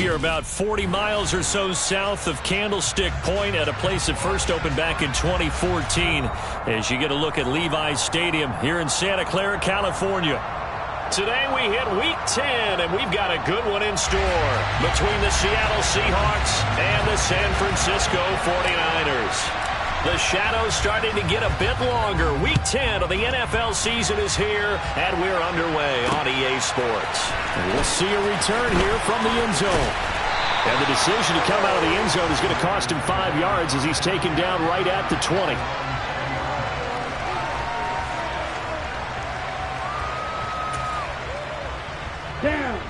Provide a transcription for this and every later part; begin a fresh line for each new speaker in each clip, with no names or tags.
We are about 40 miles or so south of Candlestick Point at a place that first opened back in 2014 as you get a look at Levi's Stadium here in Santa Clara, California. Today we hit Week 10, and we've got a good one in store between the Seattle Seahawks and the San Francisco 49ers. The shadow's starting to get a bit longer. Week 10 of the NFL season is here, and we're underway on EA Sports.
And we'll see a return here from the end zone. And the decision to come out of the end zone is going to cost him 5 yards as he's taken down right at the 20.
Down.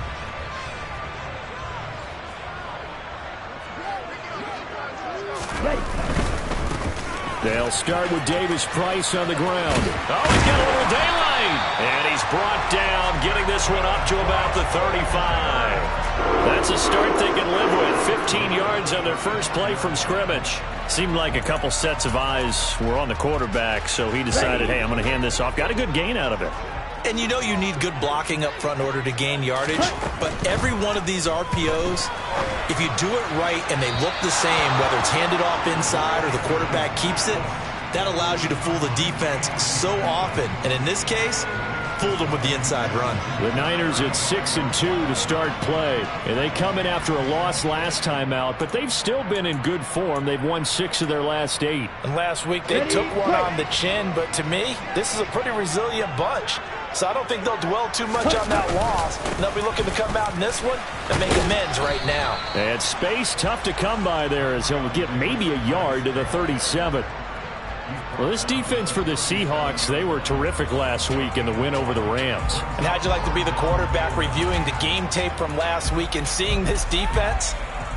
They'll start with Davis Price on the ground.
Oh, he's got a little daylight. And he's brought down, getting this one up to about the 35. That's a start they can live with. 15 yards on their first play from scrimmage. Seemed like a couple sets of eyes were on the quarterback, so he decided, hey, I'm going to hand this off. Got a good gain out of it.
And you know you need good blocking up front in order to gain yardage, but every one of these RPOs, if you do it right and they look the same, whether it's handed off inside or the quarterback keeps it, that allows you to fool the defense so often. And in this case, fooled them with the inside run.
The Niners at 6-2 to start play. And they come in after a loss last time out, but they've still been in good form. They've won 6 of their last 8.
And last week they took one on the chin, but to me, this is a pretty resilient bunch. So I don't think they'll dwell too much on that loss. And they'll be looking to come out in this one and make amends right now.
And space tough to come by there as he'll get maybe a yard to the 37. Well, this defense for the Seahawks, they were terrific last week in the win over the Rams.
And how'd you like to be the quarterback reviewing the game tape from last week and seeing this defense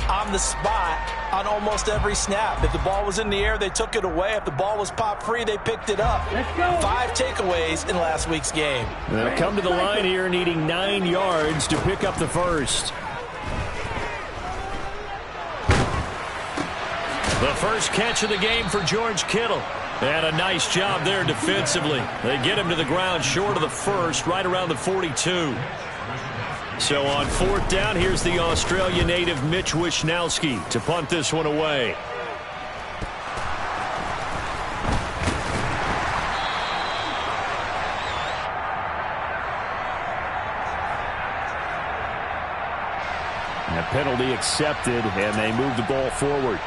on the spot on almost every snap? If the ball was in the air, they took it away. If the ball was pop free, they picked it up.
Let's go.
5 takeaways in last week's game.
They'll come to the line here needing 9 yards to pick up the first.
The first catch of the game for George Kittle. And a nice job there defensively. They get him to the ground short of the first, right around the 42. So on 4th down, here's the Australia native Mitch Wishnowsky to punt this one away.
And a penalty accepted, and they move the ball forward.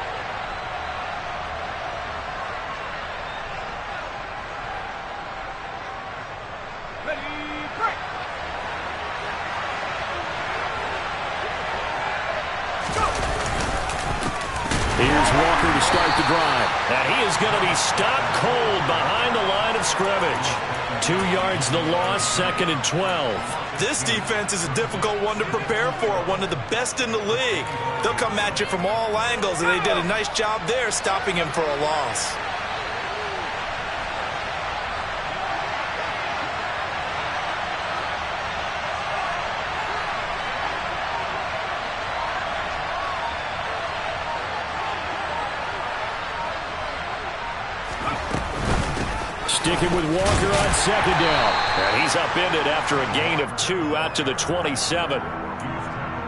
Here's Walker to start the drive. And he is going to be stopped cold behind the line of scrimmage. 2 yards the loss, 2nd and 12.
This defense is a difficult one to prepare for, one of the best in the league. They'll come at you from all angles, and they did a nice job there stopping him for a loss.
Sticking with Walker on 2nd down.
And he's upended after a gain of 2 out to the 27.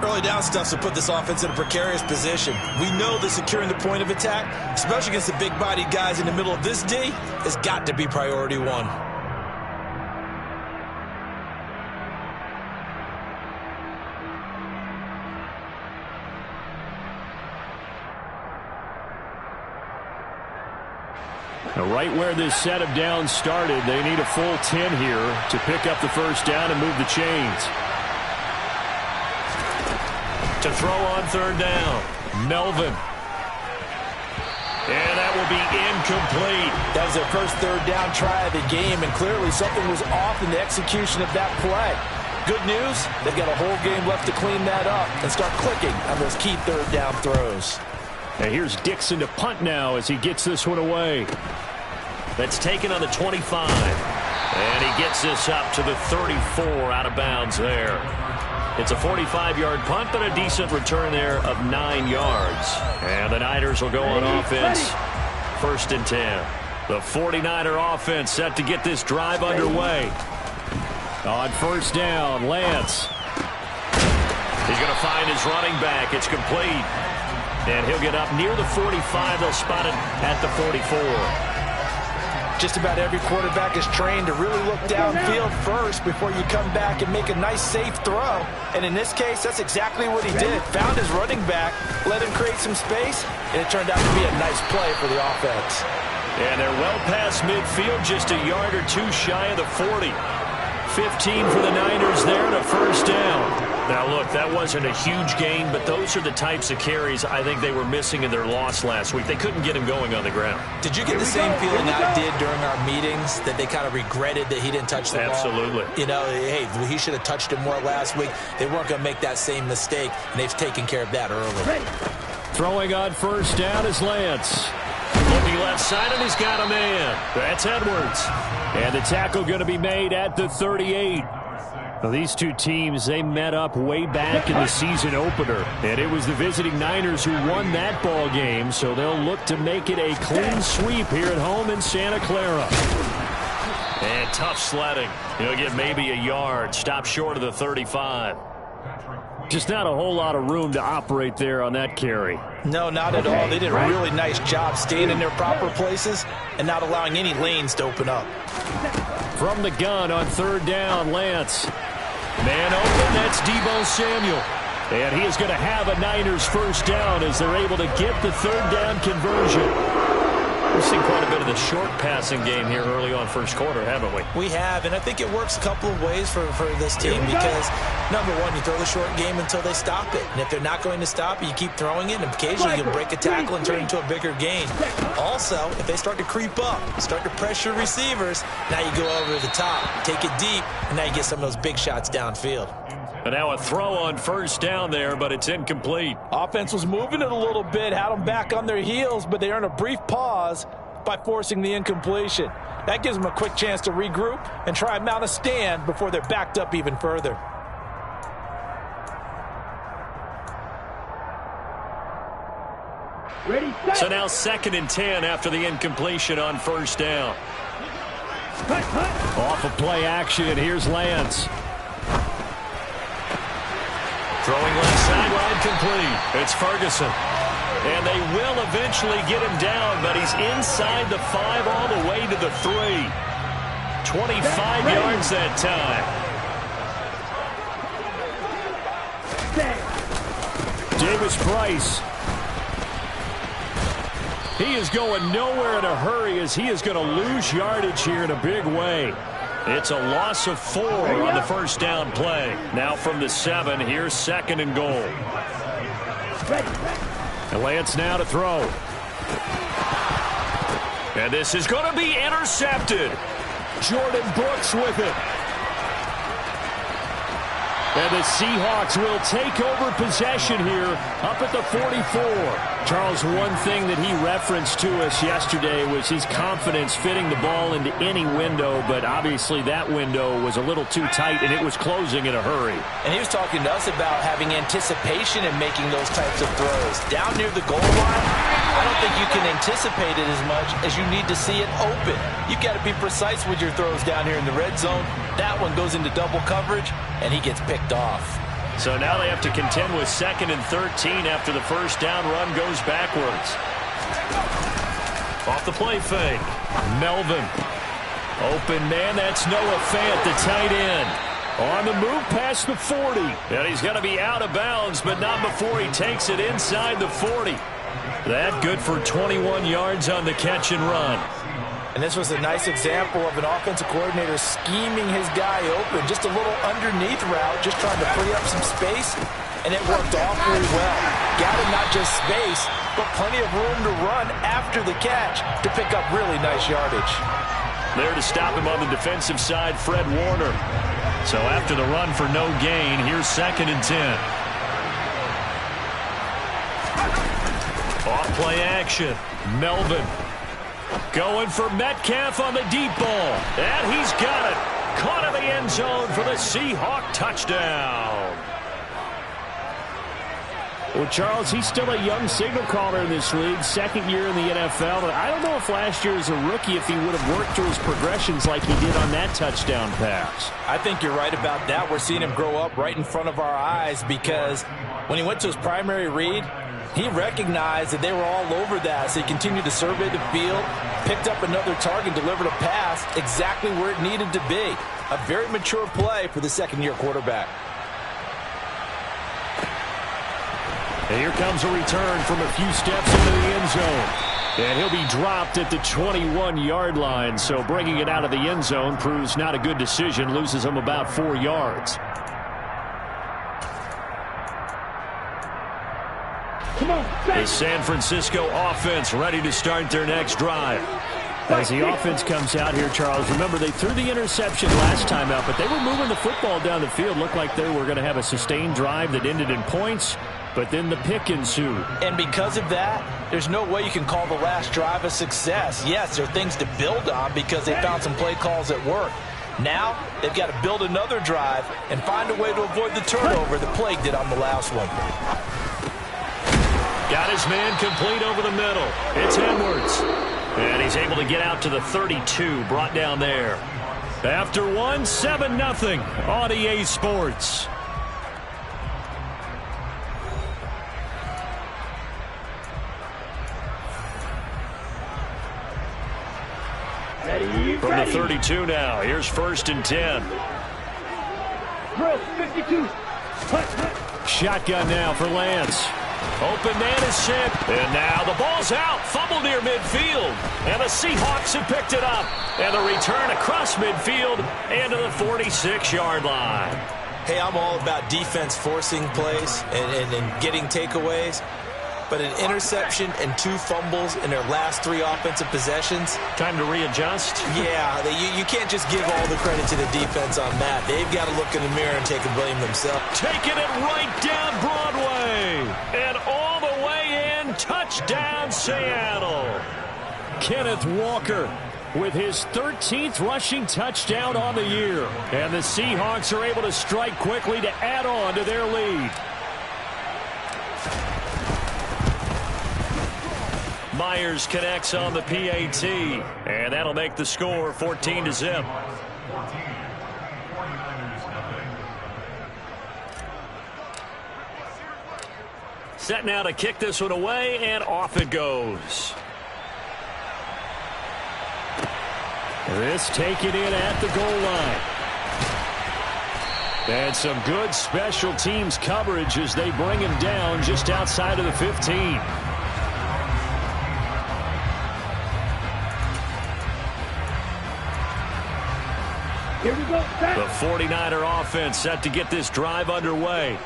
Early down stuff to put this offense in a precarious position. We know that securing the point of attack, especially against the big-bodied guys in the middle of this D, has got to be priority 1.
Now, right where this set of downs started, they need a full 10 here to pick up the first down and move the chains.
To throw on 3rd down, Melvin. And that will be incomplete.
That was their first 3rd down try of the game, and clearly something was off in the execution of that play. Good news, they've got a whole game left to clean that up and start clicking on those key 3rd down throws.
And here's Dixon to punt now as he gets this one away.
That's taken on the 25. And he gets this up to the 34 out of bounds there. It's a 45-yard punt, but a decent return there of 9 yards. And the Niners will go on offense. 1st and 10. The 49er offense set to get this drive underway. On 1st down, Lance. He's going to find his running back. It's complete. And he'll get up near the 45. They'll spot it at the 44.
Just about every quarterback is trained to really look downfield first before you come back and make a nice, safe throw. And in this case, that's exactly what he did. Found his running back, let him create some space, and it turned out to be a nice play for the offense.
And they're well past midfield, just a yard or two shy of the 40. 15 for the Niners there and a first down. Now, look, that wasn't a huge gain, but those are the types of carries I think they were missing in their loss last week. They couldn't get him going on the ground.
Did you get the same feeling I did during our meetings, that they kind of regretted that he didn't touch the ball?
Absolutely.
You know, hey, he should have touched it more last week. They weren't going to make that same mistake, and they've taken care of that early.
Throwing on first down is Lance.
Looking left side, and he's got a man. That's Edwards.
And the tackle going to be made at the 38. Now, these two teams, they met up way back in the season opener. And it was the visiting Niners who won that ball game, so they'll look to make it a clean sweep here at home in Santa Clara.
And tough sledding. He'll get maybe a yard. Stop short of the 35.
Just not a whole lot of room to operate there on that carry.
No, not at all. They did a really nice job staying in their proper places and not allowing any lanes to open up.
From the gun on third down, Lance. Man open, that's Deebo Samuel. And he is going to have a Niners first down as they're able to get the third down conversion.
We've seen quite a bit of the short passing game here early on first quarter, haven't we?
We have, and I think it works a couple of ways for this team because, number one, you throw the short game until they stop it. And if they're not going to stop it, you keep throwing it, and occasionally you'll break a tackle and turn it into a bigger gain. Also, if they start to creep up, start to pressure receivers, now you go over the top, take it deep, and now you get some of those big shots downfield.
And now a throw on first down there, but it's incomplete.
Offense was moving it a little bit, had them back on their heels, but they earned a brief pause by forcing the incompletion. That gives them a quick chance to regroup and try and mount a stand before they're backed up even further.
So now 2nd and 10 after the incompletion on first down.
Off of play action, here's Lance.
Throwing left sideline complete. It's Ferguson. And they will eventually get him down, but he's inside the 5 all the way to the 3. 25 yards that
time. Davis Price. He is going nowhere in a hurry as he is going to lose yardage here in a big way.
It's a loss of 4 on the first down play. Now from the 7, here's 2nd and goal.
And Lance now to throw.
And this is going to be intercepted.
Jordan Brooks with it. And the Seahawks will take over possession here up at the 44. Charles, one thing that he referenced to us yesterday was his confidence fitting the ball into any window, but obviously that window was a little too tight, and it was closing in a hurry.
And he was talking to us about having anticipation in making those types of throws. Down near the goal line, I don't think you can anticipate it as much as you need to see it open. You've got to be precise with your throws down here in the red zone. That one goes into double coverage, and he gets picked off.
So now they have to contend with 2nd and 13 after the first down run goes backwards. Off the play fake. Melvin. Open man, that's Noah Fant, the tight end.
On the move past the 40.
And he's going to be out of bounds, but not before he takes it inside the 40. That good for 21 yards on the catch and run.
And this was a nice example of an offensive coordinator scheming his guy open. Just a little underneath route, just trying to free up some space, and it worked awfully well. Got him not just space, but plenty of room to run after the catch to pick up really nice yardage.
There to stop him on the defensive side, Fred Warner. So after the run for no gain, here's 2nd and 10. Off play action. Melvin. Going for Metcalf on the deep ball. And he's got it. Caught in the end zone for the Seahawk touchdown.
Well, Charles, he's still a young signal caller in this league, second year in the NFL. But I don't know if last year as a rookie, if he would have worked through his progressions like he did on that touchdown pass.
I think you're right about that. We're seeing him grow up right in front of our eyes because when he went to his primary read, he recognized that they were all over that. So he continued to survey the field, picked up another target, delivered a pass exactly where it needed to be. A very mature play for the second-year quarterback.
And here comes a return from a few steps into the end zone. And he'll be dropped at the 21-yard line. So bringing it out of the end zone proves not a good decision. Loses him about 4 yards.
The San Francisco offense ready to start their next drive.
As the offense comes out here, Charles, remember they threw the interception last time out, but they were moving the football down the field. Looked like they were going to have a sustained drive that ended in points. But then the pick ensued.
And because of that, there's no way you can call the last drive a success. Yes, there are things to build on because they found some play calls that work. Now, they've got to build another drive and find a way to avoid the turnover that plagued it on the last one.
Got his man complete over the middle. It's Edwards. And he's able to get out to the 32, brought down there. After one, 7-0 on EA Sports. From the 32 now, here's 1st and 10.
52. Shotgun now for Lance.
Open man is sent. And now the ball's out. Fumble near midfield. And the Seahawks have picked it up. And the return across midfield and to the 46-yard line.
Hey, I'm all about defense forcing plays and getting takeaways. But an interception and 2 fumbles in their last 3 offensive possessions.
Time to readjust.
Yeah, you can't just give all the credit to the defense on that. They've got to look in the mirror and take the blame themselves.
Taking it right down Broadway. And all the way in. Touchdown, Seattle.
Kenneth Walker with his 13th rushing touchdown on the year. And the Seahawks are able to strike quickly to add on to their lead.
Myers connects on the PAT, and that'll make the score 14-0. Set now to kick this one away, and off it goes.
This taken in at the goal line. And some good special teams coverage as they bring him down just outside of the 15.
Here we go.
The 49er offense set to get this drive underway.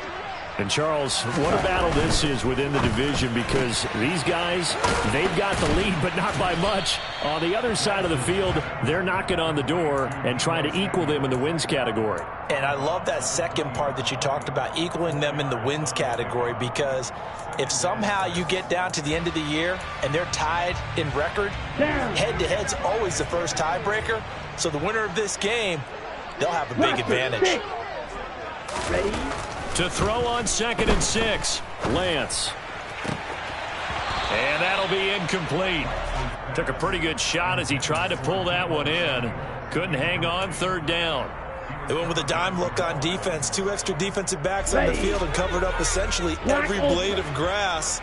And, Charles, what a battle this is within the division because these guys, they've got the lead, but not by much. On the other side of the field, they're knocking on the door and trying to equal them in the wins category.
And I love that second part that you talked about, equaling them in the wins category, because if somehow you get down to the end of the year and they're tied in record, head-to-head's always the first tiebreaker. So the winner of this game, they'll have a big advantage.
Ready?
To throw on 2nd and 6, Lance. And that'll be incomplete. Took a pretty good shot as he tried to pull that one in. Couldn't hang on 3rd down.
They went with a dime look on defense. 2 extra defensive backs on the field and covered up essentially every blade of grass.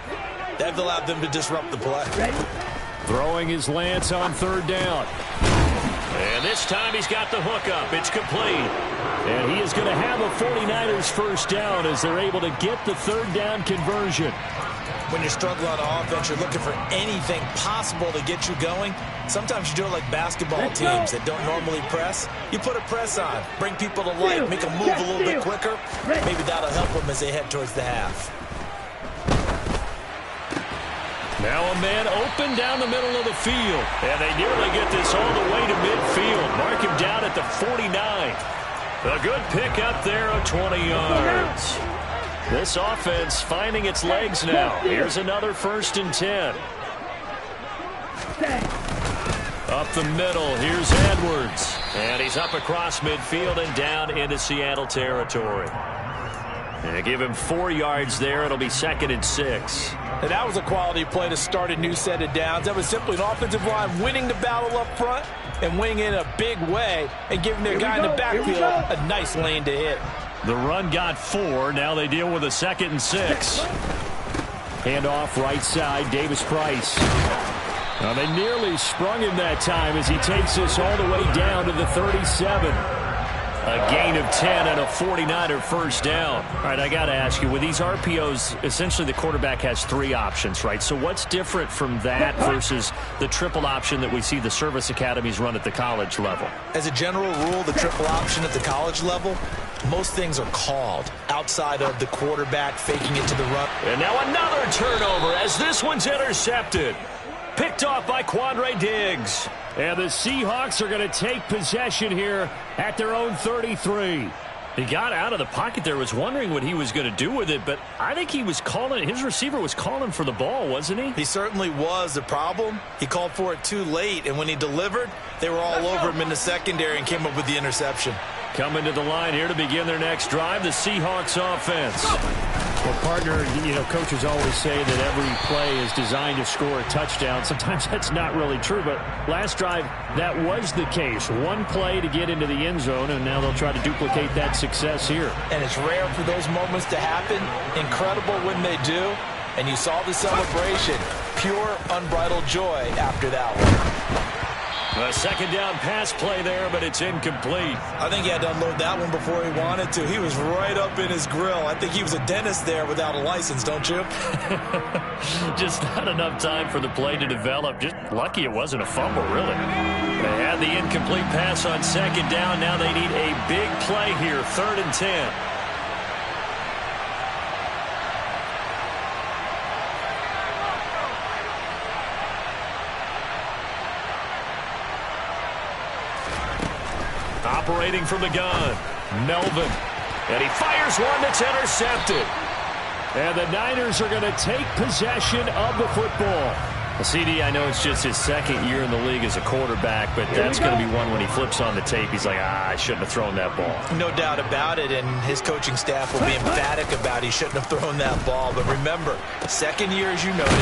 That allowed them to disrupt the play.
Throwing his Lance on 3rd down.
And this time he's got the hook up. It's complete.
And he is going to have a 49ers first down as they're able to get the 3rd down conversion.
When you're struggling on offense, you're looking for anything possible to get you going. Sometimes you do it like basketball teams that don't normally press. You put a press on, bring people to life, make them move a little bit quicker. Maybe that'll help them as they head towards the half.
Now a man open down the middle of the field. And they nearly get this all the way to midfield. Mark him down at the 49. A good pick up there of 20 yards. This offense finding its legs now. Here's another 1st and 10. Up the middle, here's Edwards. And he's up across midfield and down into Seattle territory. They give him 4 yards there. It'll be 2nd and 6.
And that was a quality play to start a new set of downs. That was simply an offensive line winning the battle up front and winning in a big way and giving their guy in the backfield a nice lane to hit.
The run got 4. Now they deal with a 2nd and 6.
Handoff right side, Davis Price. Now they nearly sprung him that time as he takes this all the way down to the 37.
A gain of 10 and a 49er first down. All right, I got to ask you, with these RPOs, essentially the quarterback has 3 options, right? So what's different from that versus the triple option that we see the service academies run at the college level?
As a general rule, the triple option at the college level, most things are called outside of the quarterback faking it to the run.
And now another turnover as this one's intercepted. Picked off by Quandre Diggs.
And the Seahawks are going to take possession here at their own 33.
He got out of the pocket there, was wondering what he was going to do with it, but I think he was calling, his receiver was calling for the ball, wasn't he?
He certainly was. The problem, he called for it too late, and when he delivered, they were all over him in the secondary and came up with the interception.
Coming to the line here to begin their next drive, the Seahawks offense.
Well, partner, coaches always say that every play is designed to score a touchdown. Sometimes that's not really true, but last drive, that was the case. One play to get into the end zone, and now they'll try to duplicate that success here.
And it's rare for those moments to happen. Incredible when they do. And you saw the celebration. Pure, unbridled joy after that one.
A 2nd down pass play there, but it's incomplete.
I think he had to unload that one before he wanted to. He was right up in his grill. I think he was a dentist there without a license, don't you?
Just not enough time for the play to develop. Just lucky it wasn't a fumble, really. They had the incomplete pass on 2nd down. Now they need a big play here, 3rd and 10. Operating from the gun, Melvin. And he fires one that's intercepted.
And the Niners are going to take possession of the football.
CD, I know it's just his 2nd year in the league as a quarterback, but that's going to be one when he flips on the tape. He's like, I shouldn't have thrown that ball.
No doubt about it, and his coaching staff will be emphatic about he shouldn't have thrown that ball. But remember, 2nd year, as you noted,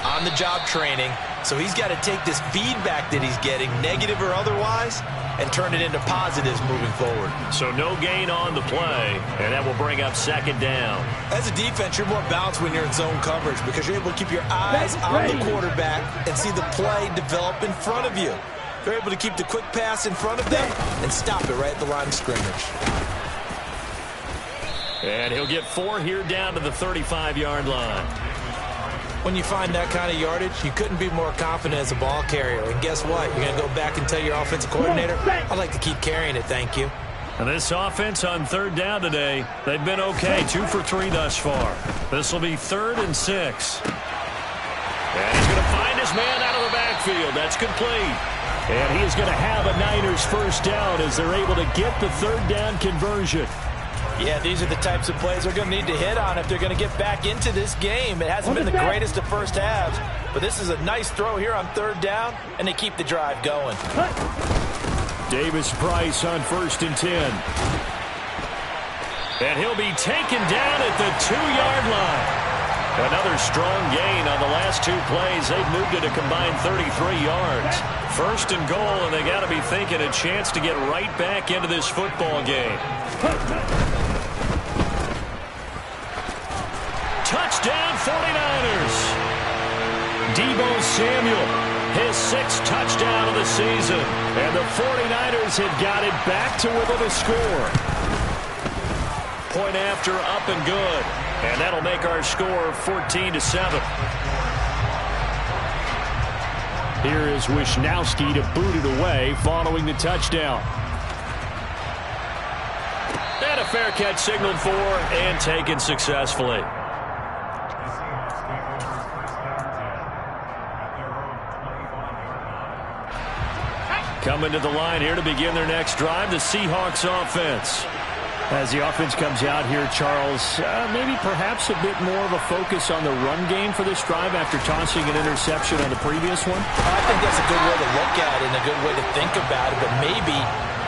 on-the-job training, so he's got to take this feedback that he's getting, negative or otherwise, and turn it into positives moving forward.
So no gain on the play, and that will bring up 2nd down.
As a defense, you're more balanced when you're in zone coverage because you're able to keep your eyes on the quarterback and see the play develop in front of you. They're able to keep the quick pass in front of them and stop it right at the line of scrimmage.
And he'll get 4 here down to the 35-yard line.
When you find that kind of yardage, you couldn't be more confident as a ball carrier. And guess what? You're going to go back and tell your offensive coordinator, I'd like to keep carrying it, thank you.
And this offense on 3rd down today, they've been okay, 2 for 3 thus far. This will be 3rd and 6. And he's going to find his man out of the backfield. That's complete.
And he is going to have a Niners first down as they're able to get the 3rd down conversion.
Yeah, these are the types of plays they're going to need to hit on if they're going to get back into this game. It hasn't been the greatest of first halves, but this is a nice throw here on 3rd down, and they keep the drive going.
Davis Price on 1st and 10.
And he'll be taken down at the 2-yard line. Another strong gain on the last 2 plays. They've moved it a combined 33 yards. 1st and goal, and they got to be thinking a chance to get right back into this football game. Touchdown 49ers. Deebo Samuel, his 6th touchdown of the season.
And the 49ers have got it back to within a score.
Point after, up and good. And that'll make our score 14-7.
Here is Wisnowski to boot it away following the touchdown.
And a fair catch signaled for and taken successfully. Coming to the line here to begin their next drive, the Seahawks offense.
As the offense comes out here, Charles, maybe perhaps a bit more of a focus on the run game for this drive after tossing an interception on the previous one?
I think that's a good way to look at it and a good way to think about it, but maybe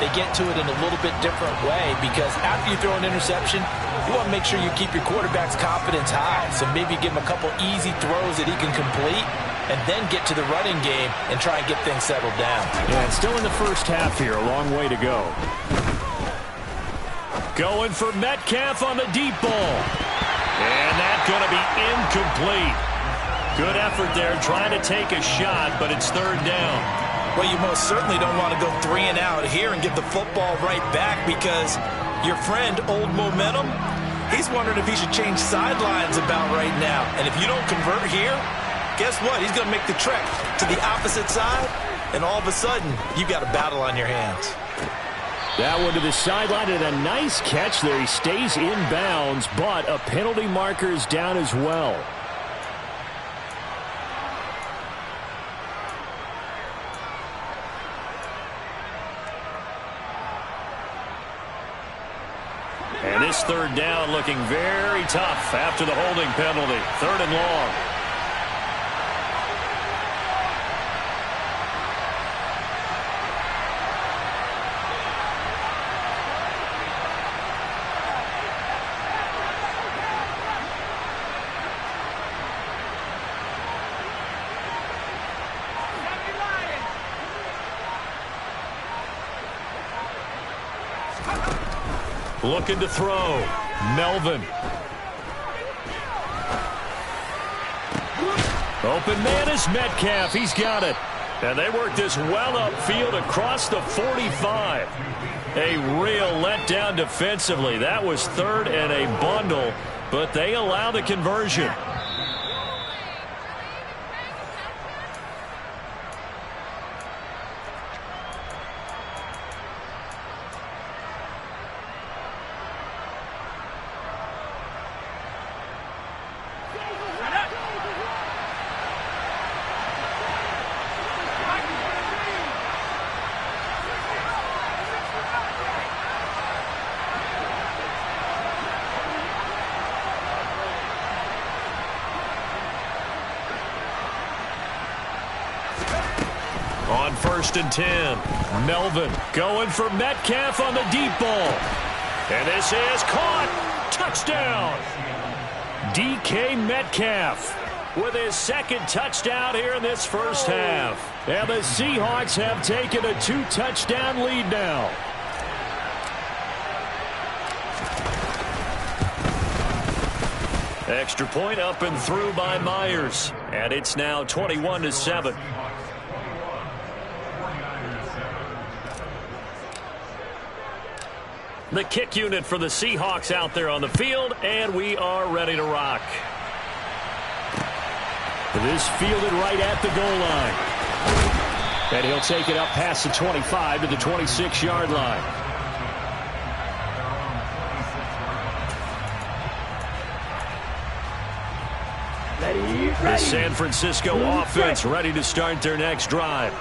they get to it in a little bit different way, because after you throw an interception, you want to make sure you keep your quarterback's confidence high. So maybe give him a couple easy throws that he can complete, and then get to the running game and try and get things settled down.
Yeah, it's still in the first half here. A long way to go.
Going for Metcalf on the deep ball. And that's going to be incomplete. Good effort there trying to take a shot, but it's third down.
Well, you most certainly don't want to go 3 and out here and give the football right back, because your friend, Old Momentum, he's wondering if he should change sidelines about right now. And if you don't convert here, guess what? He's going to make the trek to the opposite side, and all of a sudden, you've got a battle on your hands.
That one to the sideline, and a nice catch there. He stays in bounds, but a penalty marker is down as well.
And this third down looking very tough after the holding penalty. 3rd and long. Looking to throw. Melvin. Open man is Metcalf. He's got it. And they work this well upfield across the 45. A real letdown defensively. That was 3rd and a bundle, but they allow the conversion. On 1st and 10, Melvin going for Metcalf on the deep ball. And this is caught. Touchdown. DK Metcalf with his 2nd touchdown here in this first half. And the Seahawks have taken a 2-touchdown lead now. Extra point up and through by Myers. And it's now 21-7. The kick unit for the Seahawks out there on the field, and we are ready to rock.
This fielded right at the goal line. And he'll take it up past the 25 to the 26-yard line. The San Francisco offense ready to start their next drive.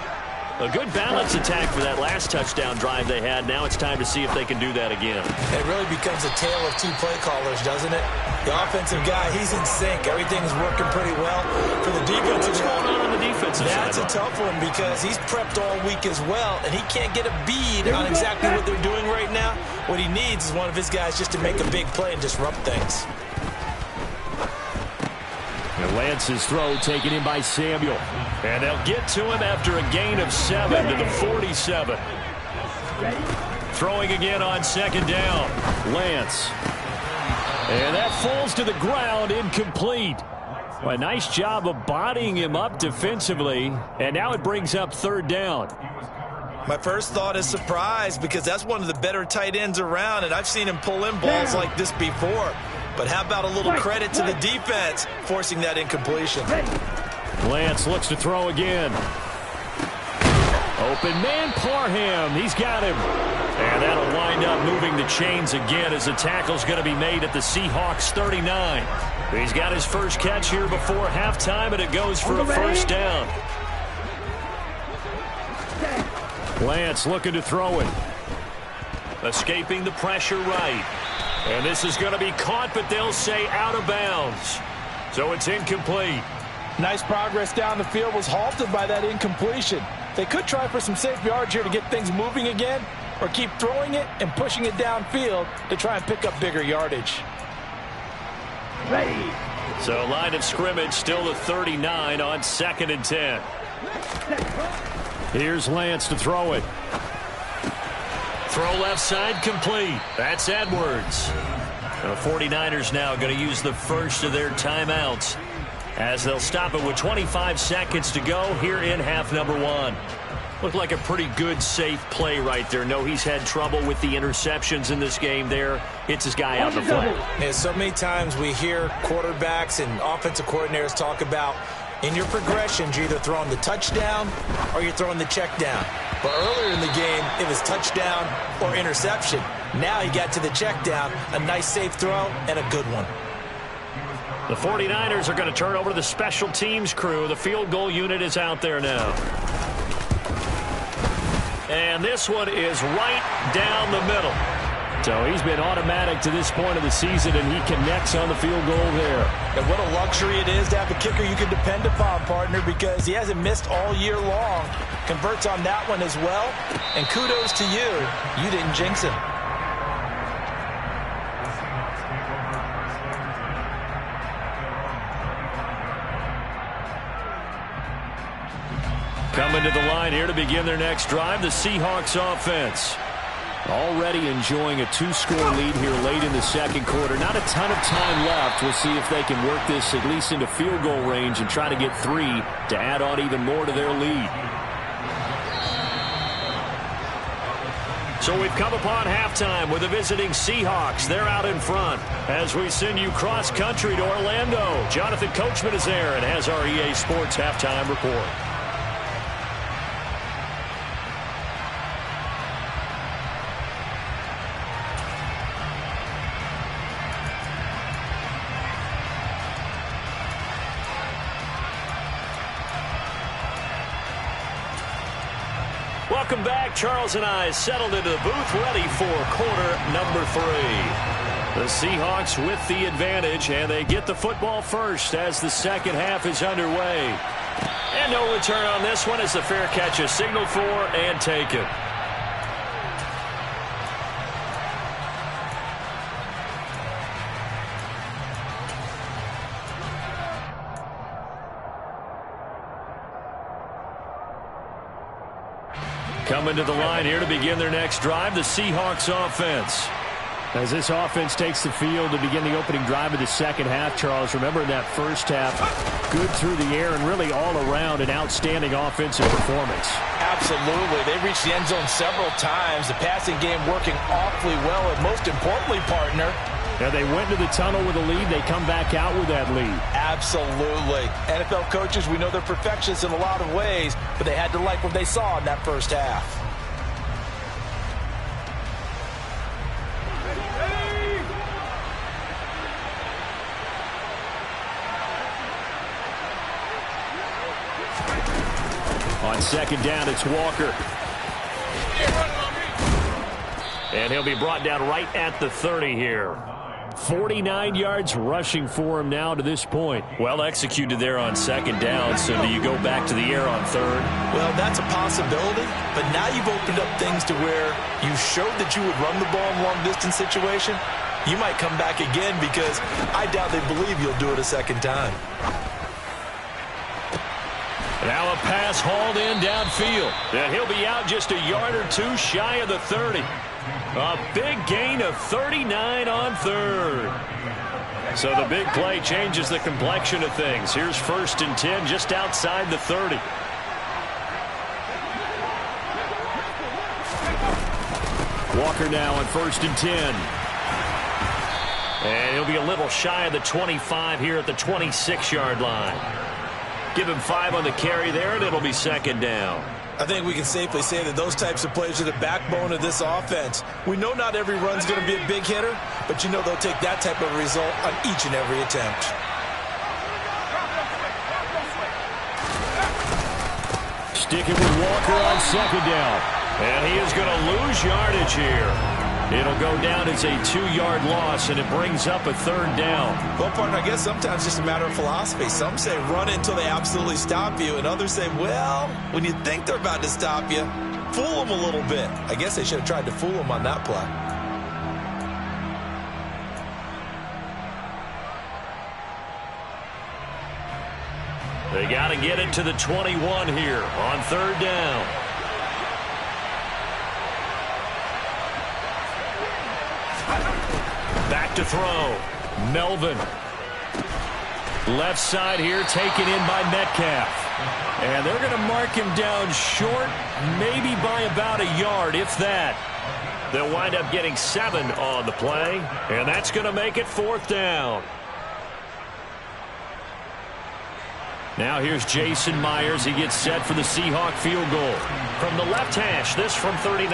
A good balance attack for that last touchdown drive they had. Now it's time to see if they can do that again.
It really becomes a tale of 2 play callers, doesn't it? The offensive guy, he's in sync. Everything's working pretty well. For the defensive
What's going on the defensive side?
That's a tough one, because he's prepped all week as well, and he can't get a bead on exactly what they're doing right now. What he needs is one of his guys just to make a big play and disrupt things.
And Lance's throw taken in by Samuel.
And they'll get to him after a gain of 7 to the 47. Throwing again on 2nd down.
Lance. And that falls to the ground, incomplete. Well, a nice job of bodying him up defensively. And now it brings up 3rd down.
My first thought is surprise, because that's one of the better tight ends around, and I've seen him pull in balls like this before. But how about a little credit to the defense forcing that incompletion?
Lance looks to throw again. Open man, Parham. He's got him.
And that'll wind up moving the chains again as the tackle's going to be made at the Seahawks 39. He's got his first catch here before halftime, and it goes for a 1st down.
Lance looking to throw it.
Escaping the pressure right. And this is going to be caught, but they'll say out of bounds. So it's incomplete.
Nice progress down the field was halted by that incompletion. They could try for some safe yards here to get things moving again, or keep throwing it and pushing it downfield to try and pick up bigger yardage.
Ready.
So line of scrimmage still the 39 on 2nd and 10.
Here's Lance to throw it.
Throw left side complete. That's Edwards. The 49ers now going to use the first of their timeouts as they'll stop it with 25 seconds to go here in half number 1. Looked like a pretty good, safe play right there. No, he's had trouble with the interceptions in this game there. Hits his guy out the flat.
Yeah, so many times we hear quarterbacks and offensive coordinators talk about in your progressions, you're either throwing the touchdown or you're throwing the check down. But earlier in the game, it was touchdown or interception. Now he got to the check down, a nice safe throw, and a good one.
The 49ers are going to turn over to the special teams crew. The field goal unit is out there now. And this one is right down the middle.
So he's been automatic to this point of the season, and he connects on the field goal there.
And what a luxury it is to have a kicker you can depend upon, partner, because he hasn't missed all year long. Converts on that one as well. And kudos to you. You didn't jinx him.
Coming to the line here to begin their next drive, the Seahawks offense.
Already enjoying a 2-score lead here late in the second quarter. Not a ton of time left. We'll see if they can work this at least into field goal range and try to get 3 to add on even more to their lead.
So we've come upon halftime with the visiting Seahawks. They're out in front as we send you cross-country to Orlando. Jonathan Coachman is there and has our EA Sports halftime report. Welcome back. Charles and I settled into the booth ready for quarter number 3. The Seahawks with the advantage, and they get the football first as the second half is underway. And no return on this one as the fair catch is signaled for and taken. Coming to the line here to begin their next drive, the Seahawks offense.
As this offense takes the field to begin the opening drive of the second half, Charles, remember in that first half, good through the air and really all around an outstanding offensive performance.
Absolutely. They reached the end zone several times. The passing game working awfully well, and most importantly, partner,
yeah, they went to the tunnel with a lead. They come back out with that lead.
Absolutely. NFL coaches, we know they're perfectionists in a lot of ways, but they had to like what they saw in that first half.
On second down, it's Walker.
And he'll be brought down right at the 30 here.
49 yards rushing for him now to this point.
Well executed there on second down. So do you go back to the air on third?
Well, that's a possibility, but now you've opened up things to where you showed that you would run the ball in long-distance situation. You might come back again because I doubt they believe you'll do it a second time.
Now a pass hauled in downfield. And he'll be out just a yard or two shy of the 30. A big gain of 39 on third. So the big play changes the complexion of things. Here's 1st and 10 just outside the 30.
Walker now on 1st and 10.
And he'll be a little shy of the 25 here at the 26-yard line. Give him 5 on the carry there, and it'll be second down.
I think we can safely say that those types of plays are the backbone of this offense. We know not every run's going to be a big hitter, but you know they'll take that type of result on each and every attempt.
Sticking with Walker on second down.
And he is going to lose yardage here. It'll go down as a 2-yard loss, and it brings up a third down.
Well, partner, I guess sometimes it's just a matter of philosophy. Some say run until they absolutely stop you, and others say, well, when you think they're about to stop you, Fool him a little bit. I guess they should have tried to fool him on that play.
They got to get it to the 21 here on third down. Back to throw. Melvin. Left side here taken in by Metcalf. And they're going to mark him down short, maybe by about a yard, if that. They'll wind up getting 7 on the play, and that's going to make it fourth down. Now here's Jason Myers. He gets set for the Seahawk field goal. From the left hash, this from 39.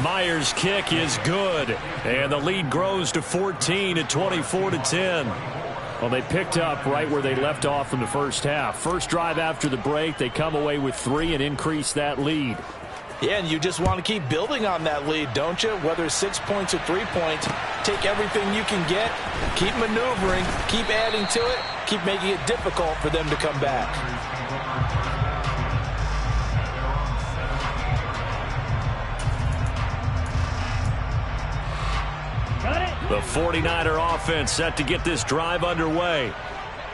Myers' kick is good, and the lead grows to 14 at 24-10. Well, they picked up right where they left off in the first half. First drive after the break, they come away with 3 and increase that lead.
Yeah, and you just want to keep building on that lead, don't you? Whether it's 6 points or 3 points, take everything you can get, keep maneuvering, keep adding to it, keep making it difficult for them to come back.
The 49er offense set to get this drive underway.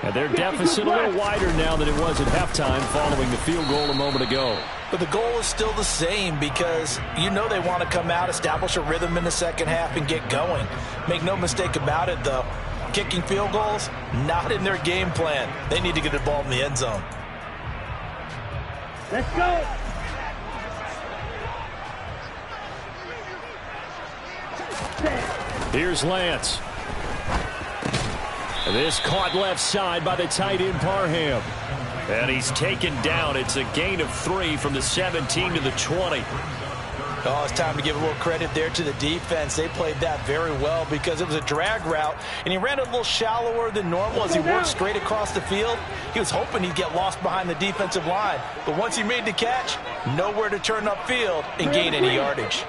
And their deficit a little wider now than it was at halftime following the field goal a moment ago.
But the goal is still the same because you know they want to come out, establish a rhythm in the second half, and get going. Make no mistake about it, though. Kicking field goals, not in their game plan. They need to get the ball in the end zone.
Let's go.
Here's Lance. This caught left side by the tight end Parham. And he's taken down. It's a gain of 3 from the 17 to the 20.
Oh, it's time to give a little credit there to the defense. They played that very well because it was a drag route, and he ran a little shallower than normal as he worked straight across the field. He was hoping he'd get lost behind the defensive line, but once he made the catch, nowhere to turn upfield and gain any yardage.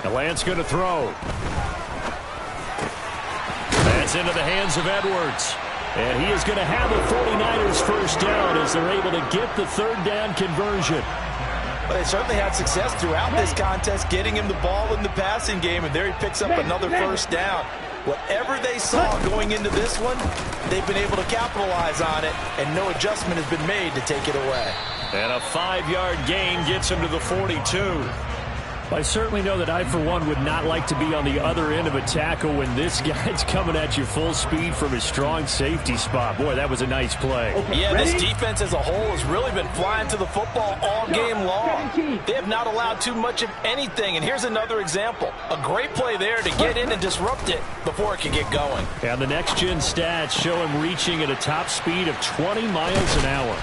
The Lance going to throw. That's into the hands of Edwards. And he is going to have the 49ers first down as they're able to get the third down conversion.
Well, they certainly had success throughout this contest, getting him the ball in the passing game, and there he picks up another first down. Whatever they saw going into this one, they've been able to capitalize on it, and no adjustment has been made to take it away.
And a 5-yard gain gets him to the 42. I certainly know that I, for one, would not like to be on the other end of a tackle when this guy's coming at you full speed from his strong safety spot. Boy, that was a nice play.
Yeah, this defense as a whole has really been flying to the football all game long. They have not allowed too much of anything, and here's another example. A great play there to get in and disrupt it before it can get going.
And the next-gen stats show him reaching at a top speed of 20 miles an hour.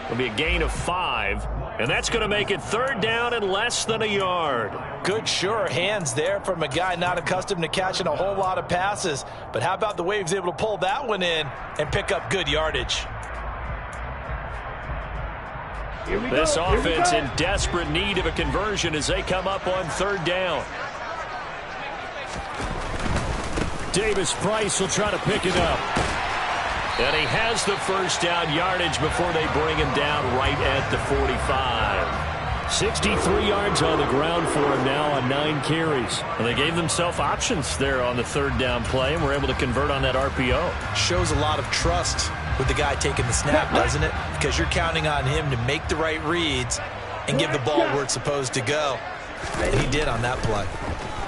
It'll be a gain of 5, and that's going to make it third down and less than a yard.
Good, sure hands there from a guy not accustomed to catching a whole lot of passes. But how about the way he was able to pull that one in and pick up good yardage?
This offense in desperate need of a conversion as they come up on third down. Davis Price will try to pick it up. And he has the first down yardage before they bring him down right at the 45. 63 yards on the ground for him now on 9 carries. And they gave themselves options there on the third down play and were able to convert on that RPO.
Shows a lot of trust with the guy taking the snap, doesn't it? Because you're counting on him to make the right reads and give the ball where it's supposed to go. And he did on that play.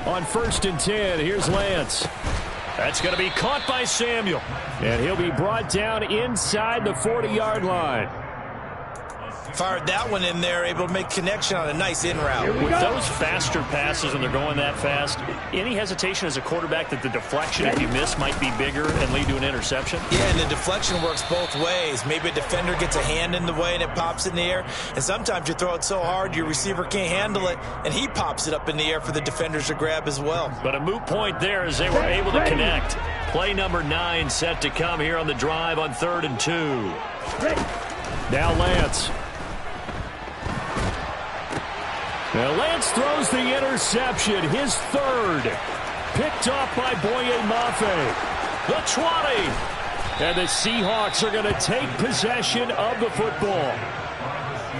On 1st and 10, here's Lance. That's going to be caught by Samuel. And he'll be brought down inside the 40-yard line.
Fired that one in there, able to make connection on a nice in route.
With those faster passes and they're going that fast, any hesitation as a quarterback that the deflection, if you miss, might be bigger and lead to an interception?
Yeah, and the deflection works both ways. Maybe a defender gets a hand in the way and it pops in the air. And sometimes you throw it so hard your receiver can't handle it, and he pops it up in the air for the defenders to grab as well.
But a moot point there as they were able to connect. Play number 9 set to come here on the drive on 3rd and 2. Now Lance. Now Lance throws the interception, his 3rd. Picked off by Boye Mafe. The 20.
And the Seahawks are going to take possession of the football.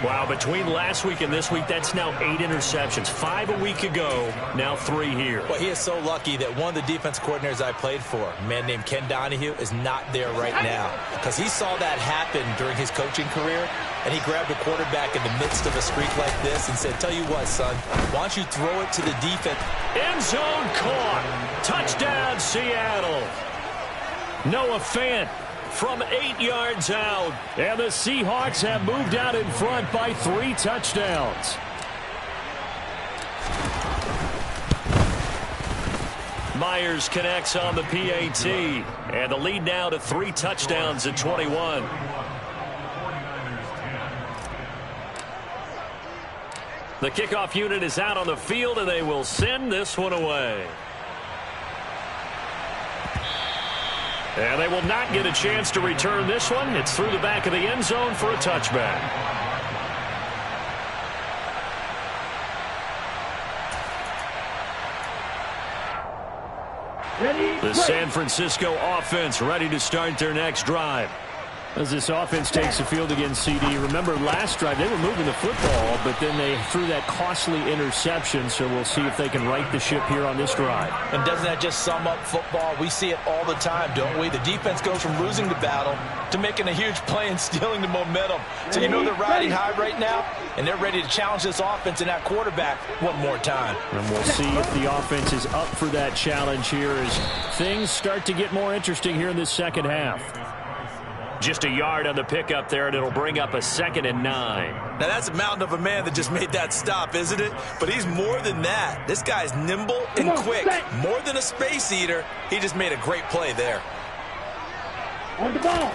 Wow, between last week and this week, that's now 8 interceptions. 5 a week ago, now 3 here.
Well, he is so lucky that one of the defense coordinators I played for, a man named Ken Donahue, is not there right now. Because he saw that happen during his coaching career, and he grabbed a quarterback in the midst of a streak like this and said, tell you what, son, why don't you throw it to the defense?
End zone caught. Touchdown, Seattle. Noah Fant from 8 yards out.
And the Seahawks have moved out in front by 3 touchdowns.
Myers connects on the PAT. And the lead now to 3 touchdowns at 21. The kickoff unit is out on the field, and they will send this one away. And they will not get a chance to return this one. It's through the back of the end zone for a touchback. The San Francisco offense ready to start their next drive.
As this offense takes the field against CD, remember last drive they were moving the football, but then they threw that costly interception, so we'll see if they can right the ship here on this drive.
And doesn't that just sum up football? We see it all the time, don't we? The defense goes from losing the battle to making a huge play and stealing the momentum. So you know they're riding high right now, and they're ready to challenge this offense and that quarterback one more time.
And we'll see if the offense is up for that challenge here as things start to get more interesting here in this second half.
Just a yard on the pickup there, and it'll bring up a 2nd and 9.
Now, that's a mountain of a man that just made that stop, isn't it? But he's more than that. This guy's nimble and quick. More than a space eater. He just made a great play there.
On the ball.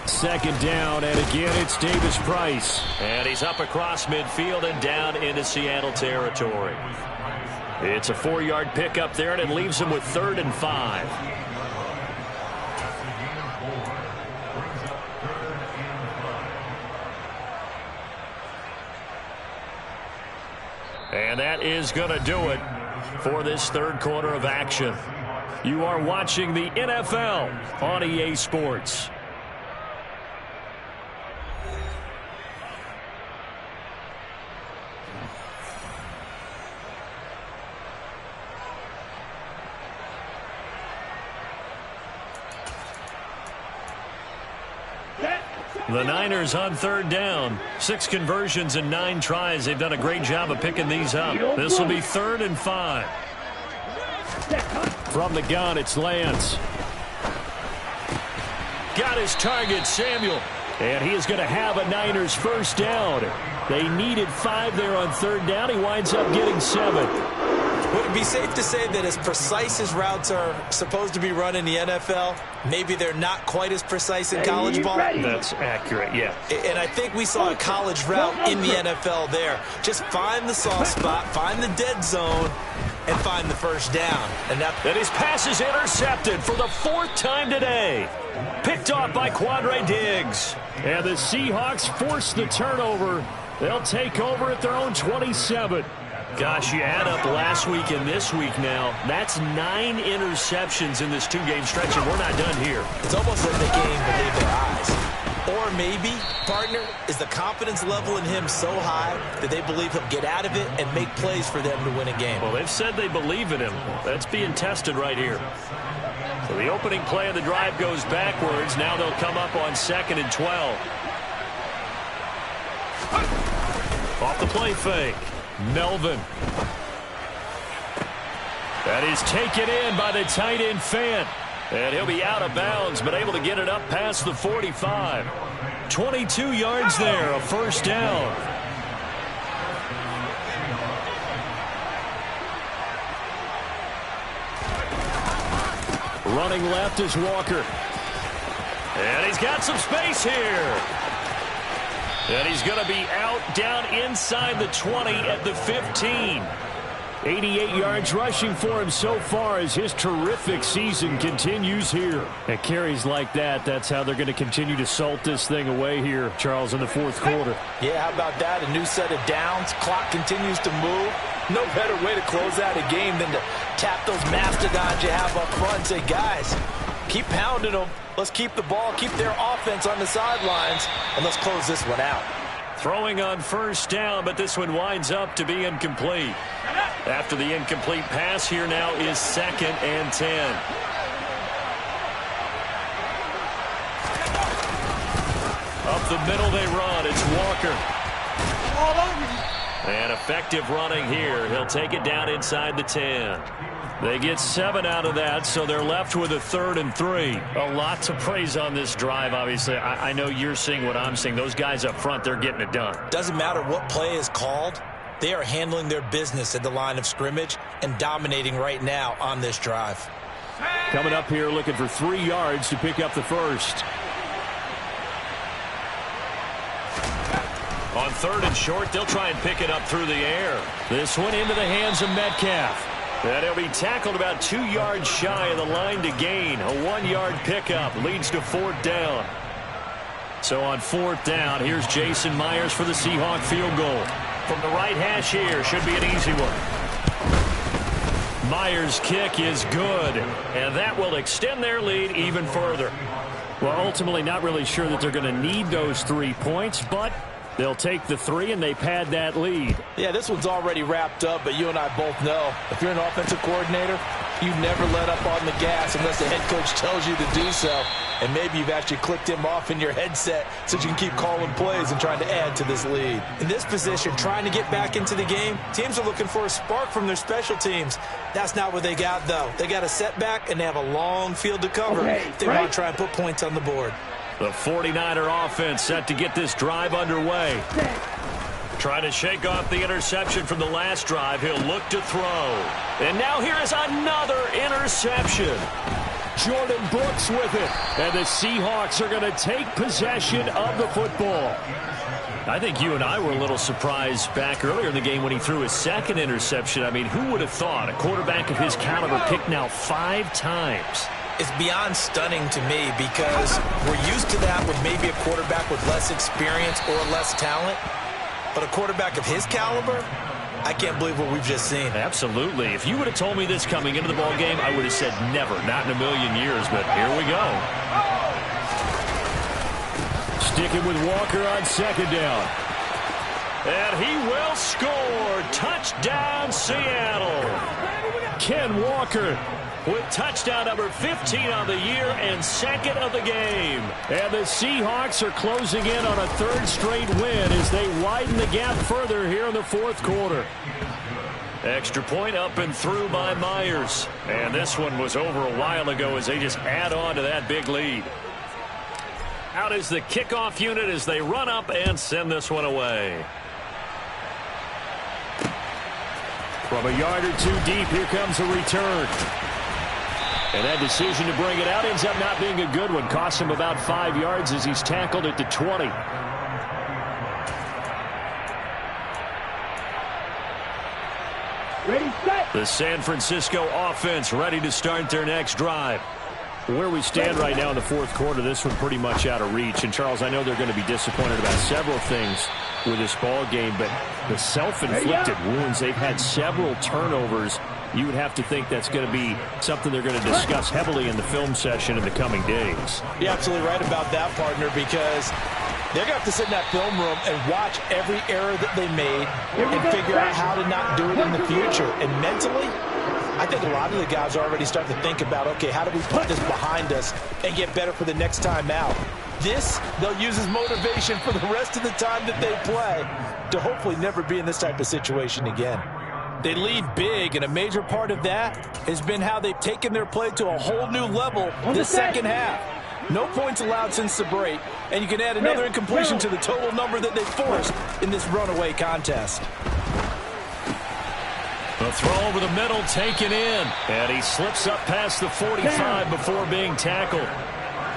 2nd down, and again, it's Davis Price.
And he's up across midfield and down into Seattle territory. It's a 4-yard pickup there, and it leaves him with 3rd and 5. And that is going to do it for this third quarter of action. You are watching the NFL on EA Sports. The Niners on 3rd down. 6 conversions and 9 tries. They've done a great job of picking these up. This will be 3rd and 5.
From the gun, it's Lance.
Got his target, Samuel.
And he is going to have a Niners first down. They needed 5 there on 3rd down. He winds up getting 7.
Would it be safe to say that as precise as routes are supposed to be run in the NFL, maybe they're not quite as precise in college ball?
That's accurate, yeah.
And I think we saw a college route in the NFL there. Just find the soft spot, find the dead zone, and find the first down.
And his pass is intercepted for the 4th time today. Picked off by Quandre Diggs.
And the Seahawks force the turnover. They'll take over at their own 27.
Gosh, you add up last week and this week now. That's 9 interceptions in this 2-game stretch, and we're not done here.
It's almost like they can't even believe their eyes. Or maybe, partner, is the confidence level in him so high that they believe he'll get out of it and make plays for them to win a game.
Well, they've said they believe in him. That's being tested right here. So the opening play of the drive goes backwards. Now they'll come up on 2nd and 12. Off the play fake. Melvin. That is taken in by the tight end Fant. And he'll be out of bounds, but able to get it up past the 45. 22 yards there, a first down.
Running left is Walker.
And he's got some space here. And he's going to be out down inside the 20 at the 15.
88 yards rushing for him so far as his terrific season continues here. At carries like that, that's how they're going to continue to salt this thing away here, Charles, in the 4th quarter.
Yeah, how about that? A new set of downs. Clock continues to move. No better way to close out a game than to tap those mastodons you have up front and say, guys, Keep pounding them. Let's keep the ball, keep their offense on the sidelines, and let's close this one out.
Throwing on first down, but this one winds up to be incomplete. After the incomplete pass, here now is 2nd and 10. Up the middle they run. It's Walker. And effective running here. He'll take it down inside the 10. They get 7 out of that, so they're left with a 3rd and 3. A lot to praise on this drive, obviously. I know you're seeing what I'm seeing. Those guys up front, they're getting it done.
Doesn't matter what play is called. They are handling their business at the line of scrimmage and dominating right now on this drive.
Coming up here looking for 3 yards to pick up the first.
On 3rd and short, they'll try and pick it up through the air. This one into the hands of Metcalf. And he'll be tackled about 2 yards shy of the line to gain. A 1-yard pickup leads to 4th down. So on 4th down, here's Jason Myers for the Seahawk field goal. From the right hash here, should be an easy one. Myers' kick is good, and that will extend their lead even further.
Well, ultimately not really sure that they're going to need those 3 points, but they'll take the 3 and they pad that lead.
Yeah, this one's already wrapped up, but you and I both know if you're an offensive coordinator, you never let up on the gas unless the head coach tells you to do so. And maybe you've actually clicked him off in your headset so you can keep calling plays and trying to add to this lead. In this position, trying to get back into the game, teams are looking for a spark from their special teams. That's not what they got, though. They got a setback, and they have a long field to cover if they want to try and put points on the board.
The 49er offense set to get this drive underway. Trying to shake off the interception from the last drive. He'll look to throw. And now here is another interception.
Jordan Brooks with it. And the Seahawks are going to take possession of the football.
I think you and I were a little surprised back earlier in the game when he threw his 2nd interception. I mean, who would have thought a quarterback of his caliber picked now 5 times?
It's beyond stunning to me because we're used to that with maybe a quarterback with less experience or less talent. But a quarterback of his caliber, I can't believe what we've just seen.
Absolutely. If you would have told me this coming into the ball game, I would have said never, not in a million years. But here we go.
Sticking with Walker on 2nd down.
And he will score. Touchdown, Seattle.
Ken Walker
with touchdown number 15 on the year and 2nd of the game.
And the Seahawks are closing in on a 3rd straight win as they widen the gap further here in the 4th quarter.
Extra point up and through by Myers. And this one was over a while ago as they just add on to that big lead. Out is the kickoff unit as they run up and send this one away.
From a yard or 2 deep, here comes a return. And that decision to bring it out ends up not being a good one. Costs him about 5 yards as he's tackled at the 20.
Ready, set.
The San Francisco offense ready to start their next drive.
Where we stand right now in the 4th quarter, this one pretty much out of reach. And, Charles, I know they're going to be disappointed about several things with this ball game, but the self-inflicted wounds, they've had several turnovers. You would have to think that's going to be something they're going to discuss heavily in the film session in the coming days.
You're absolutely right about that, partner, because they're going to have to sit in that film room and watch every error that they made and figure out how to not do it in the future. And mentally, I think a lot of the guys are already starting to think about, okay, how do we put this behind us and get better for the next time out? This, they'll use as motivation for the rest of the time that they play to hopefully never be in this type of situation again. They lead big, and a major part of that has been how they've taken their play to a whole new level this 2nd half. No points allowed since the break, and you can add another incompletion to the total number that they forced in this runaway contest.
The throw over the middle taken in, and he slips up past the 45 before being tackled.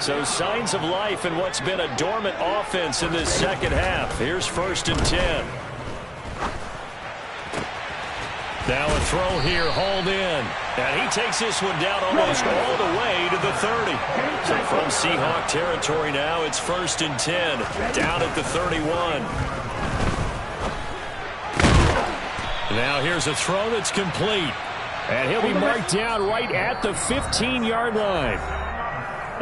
So signs of life in what's been a dormant offense in this 2nd half. Here's 1st and 10. Now a throw here, hauled in. And he takes this one down almost all the way to the 30. So from Seahawk territory now, it's 1st and 10. Down at the 31. Now here's a throw that's complete.
And he'll be marked down right at the 15-yard line.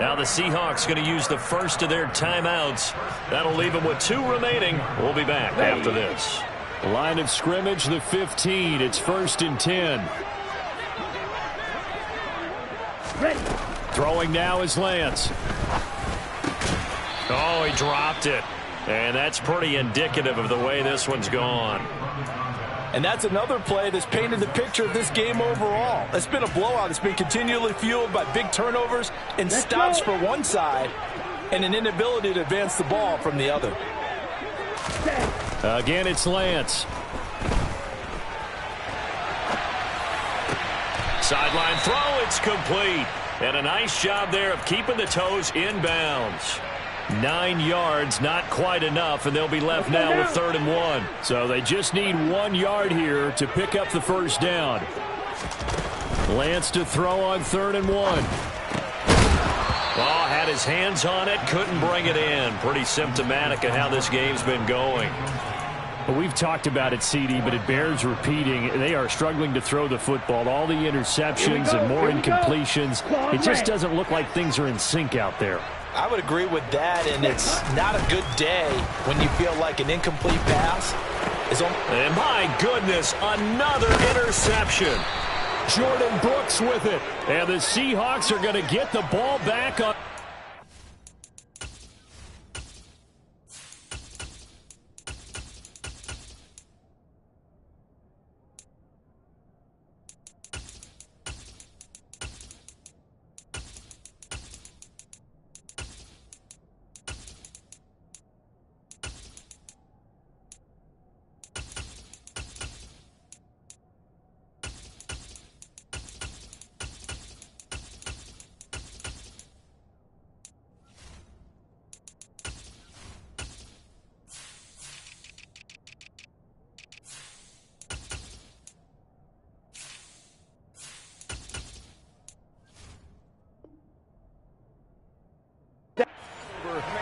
Now the Seahawks going to use the first of their timeouts. That'll leave them with 2 remaining. We'll be back after this.
Line of scrimmage, the 15. It's 1st and 10.
Ready.
Throwing now is Lance.
Oh, he dropped it. And that's pretty indicative of the way this one's gone.
And that's another play that's painted the picture of this game overall. It's been a blowout. It's been continually fueled by big turnovers and stops for one side and an inability to advance the ball from the other.
Again, it's Lance.
Sideline throw, it's complete. And a nice job there of keeping the toes inbounds.
9 yards, not quite enough, and they'll be left now with 3rd and 1. So they just need 1 yard here to pick up the first down. Lance to throw on 3rd and 1.
Oh, had his hands on it, couldn't bring it in. Pretty symptomatic of how this game's been going.
Well, we've talked about it, CD, but it bears repeating. They are struggling to throw the football. All the interceptions and more incompletions. It just doesn't look like things are in sync out there.
I would agree with that, and it's not a good day when you feel like an incomplete pass is on.
And my goodness, another interception.
Jordan Brooks with it. And the Seahawks are going to get the ball back on.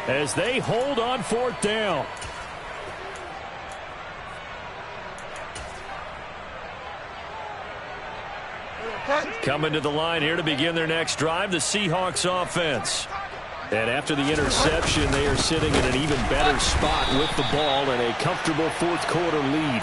As they hold on 4th down.
Coming to the line here to begin their next drive, the Seahawks offense.
And after the interception, they are sitting in an even better spot with the ball and a comfortable 4th quarter lead.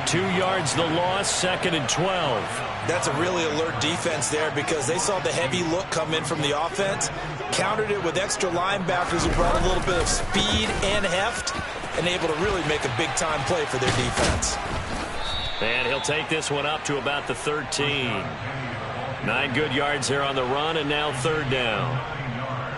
2 yards the loss, 2nd and 12.
That's a really alert defense there because they saw the heavy look come in from the offense, countered it with extra linebackers who brought a little bit of speed and heft, and able to really make a big-time play for their defense.
And he'll take this one up to about the 13. 9 good yards here on the run, and now 3rd down.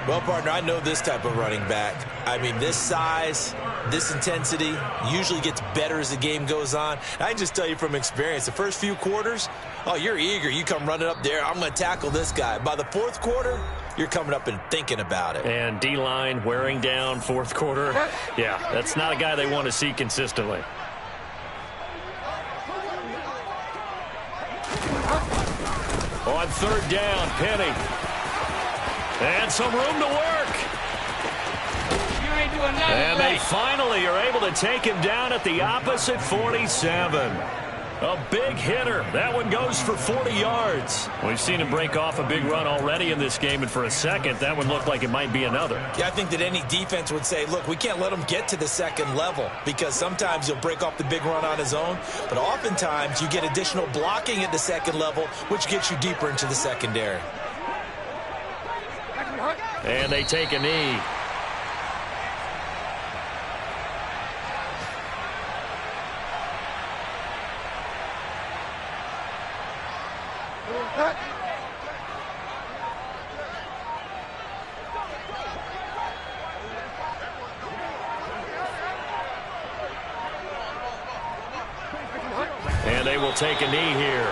Well, partner, I know this type of running back. I mean, this size, this intensity usually gets better as the game goes on. I can just tell you from experience, the first few quarters, oh, you're eager. You come running up there, I'm going to tackle this guy. By the 4th quarter, you're coming up and thinking about it.
And D-line wearing down 4th quarter. Yeah, that's not a guy they want to see consistently. On 3rd down, Penny. And some room to work. And they finally are able to take him down at the opposite 47. A big hitter. That one goes for 40 yards. We've seen him break off a big run already in this game, and for a second, that one looked like it might be another.
Yeah, I think that any defense would say, look, we can't let him get to the 2nd level because sometimes he'll break off the big run on his own, but oftentimes you get additional blocking at the 2nd level, which gets you deeper into the secondary.
And they take a knee. And they will take a knee here.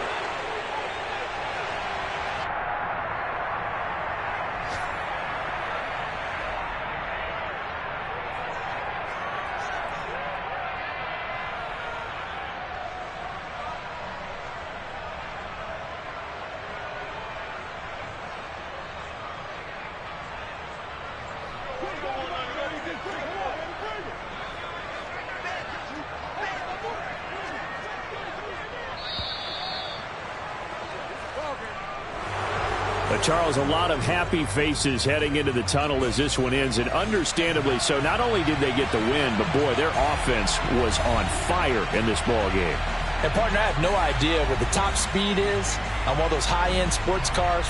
But Charles, a lot of happy faces heading into the tunnel as this one ends, and understandably so. Not only did they get the win, but boy, their offense was on fire in this ball game.
And partner, I have no idea what the top speed is on one of those high-end sports cars.